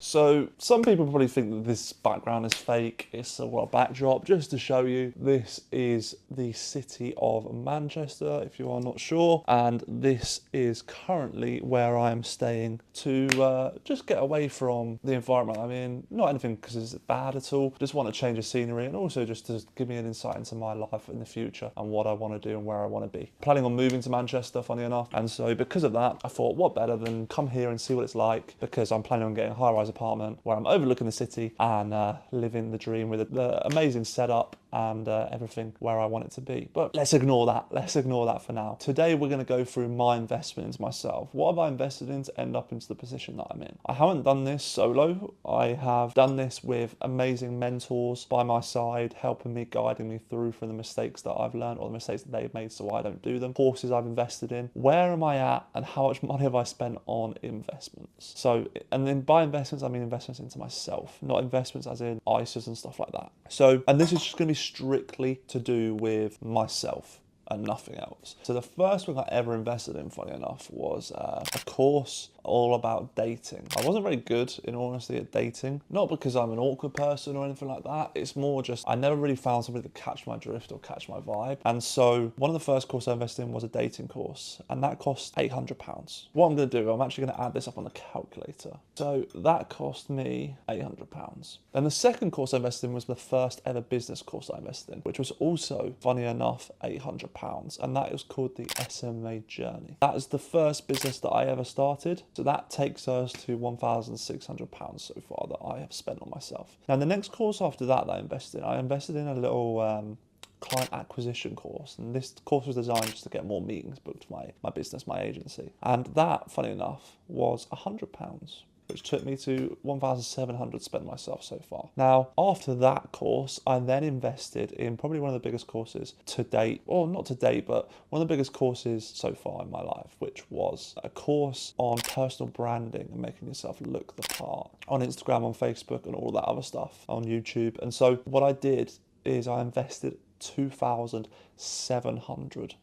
So some people probably think that this background is fake. It's a backdrop just to show you. This is the city of Manchester, if you are not sure. And this is currently where I am staying to just get away from the environment I'm in. Not anything because it's bad at all. Just want to change the scenery and also just to give me an insight into my life in the future and what I want to do and where I want to be. Planning on moving to Manchester, funny enough. And so because of that, I thought what better than come here and see what it's like, because I'm planning on getting a high-rise apartment where I'm overlooking the city and living the dream with the amazing setup and everything where I want it to be. But let's ignore that. Let's ignore that for now. Today we're going to go through my investment into myself. What have I invested in to end up into the position that I'm in? I haven't done this solo. I have done this with amazing mentors by my side, helping me, guiding me through from the mistakes that I've learned or the mistakes that they've made so I don't do them. Courses I've invested in. Where am I at and how much money have I spent on investments? So, and then by investments, I mean investments into myself, not investments as in ISAs and stuff like that. So, and this is just going to be strictly to do with myself and nothing else. So the first thing I ever invested in, funny enough, was a course all about dating. I wasn't very good, in all honesty, at dating. Not because I'm an awkward person or anything like that. It's more just I never really found somebody to catch my drift or catch my vibe. And so one of the first courses I invested in was a dating course, and that cost £800. What I'm going to do, I'm actually going to add this up on the calculator. So that cost me £800. Then the second course I invested in was the first ever business course I invested in, which was also, funny enough, £800, and that is called the SMMA journey. That is the first business that I ever started. So that takes us to £1,600 so far that I have spent on myself. Now the next course after that I invested in a little client acquisition course, and this course was designed just to get more meetings booked for my business, my agency. And that, funny enough, was £100. Which took me to 1,700 spent myself so far. Now, after that course, I then invested in probably one of the biggest courses to date, or not to date, but one of the biggest courses so far in my life, which was a course on personal branding and making yourself look the part on Instagram, on Facebook, and all that other stuff on YouTube. And so what I did is I invested £2,700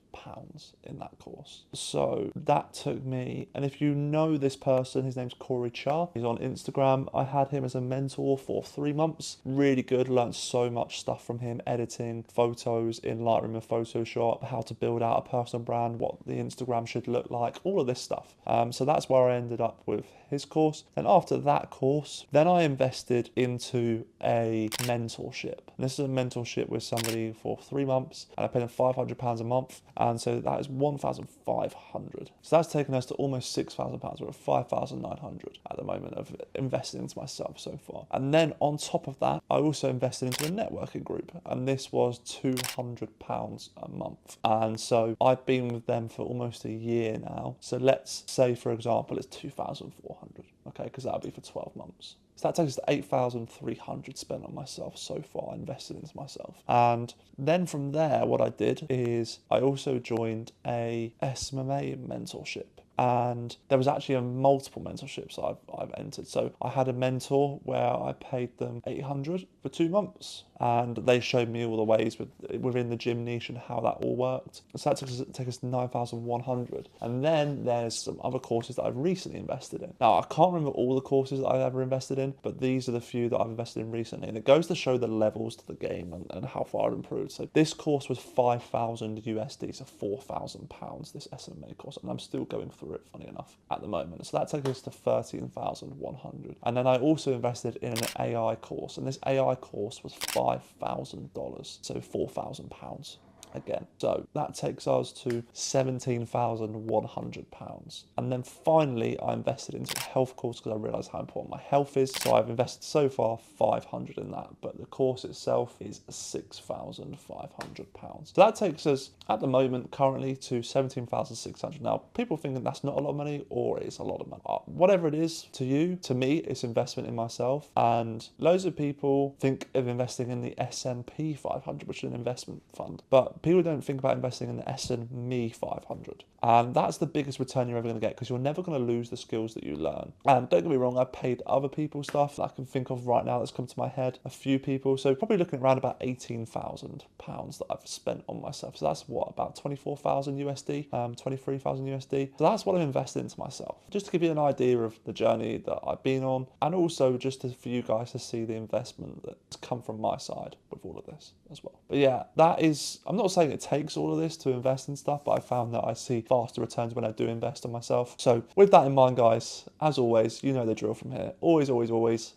in that course. So that took me, and if you know this person, his name's Corey Char. He's on Instagram. I had him as a mentor for 3 months. Really good, learned so much stuff from him, editing photos in Lightroom and Photoshop, how to build out a personal brand, what the Instagram should look like, all of this stuff. So that's where I ended up with his course. And after that course, then I invested into a mentorship. And this is a mentorship with somebody for 3 months, and I paid him £500 a month. And so that is 1,500. So that's taken us to almost £6,000. We're at 5,900 at the moment of investing into myself so far. And then on top of that, I also invested into a networking group, and this was £200 a month. And so I've been with them for almost a year now. So let's say, for example, it's 2,400, okay, because that'll be for 12 months. So that takes us to 8,300 spent on myself so far, invested into myself. And then from there, what I did is I also joined a SMMA mentorship. And there was actually multiple mentorships I've entered. So I had a mentor where I paid them £800 for 2 months, and they showed me all the ways within the gym niche and how that all worked. So that took us to 9,100. And then there's some other courses that I've recently invested in. Now I can't remember all the courses that I've ever invested in, but these are the few that I've invested in recently. And it goes to show the levels to the game and how far I've improved. So this course was 5,000 USD, so £4,000. This SMMA course, and I'm still going through it, funny enough, at the moment. So that takes us to 13,100. And then I also invested in an AI course, and this AI course was $5,000, so £4,000 again. So that takes us to £17,100. And then finally, I invested into a health course because I realised how important my health is. So I've invested so far 500 in that, but the course itself is £6,500. So that takes us at the moment currently to 17,600. Now, people think that that's not a lot of money or it's a lot of money. Whatever it is to you, to me, it's investment in myself. And loads of people think of investing in the S&P 500, which is an investment fund. But people don't think about investing in the SNME 500. And that's the biggest return you're ever going to get, because you're never going to lose the skills that you learn. And don't get me wrong, I paid other people stuff that I can think of right now that's come to my head, a few people. So probably looking around about £18,000 that I've spent on myself. So that's what, about 24,000 USD, 23,000 USD. So that's what I've invested into myself. Just to give you an idea of the journey that I've been on, and also just for you guys to see the investment that's come from my side with all of this as well. But yeah, that is, I'm not saying it takes all of this to invest in stuff, but I found that I see faster returns when I do invest on myself. So with that in mind, guys, as always, you know the drill from here. Always, always, always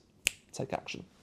take action.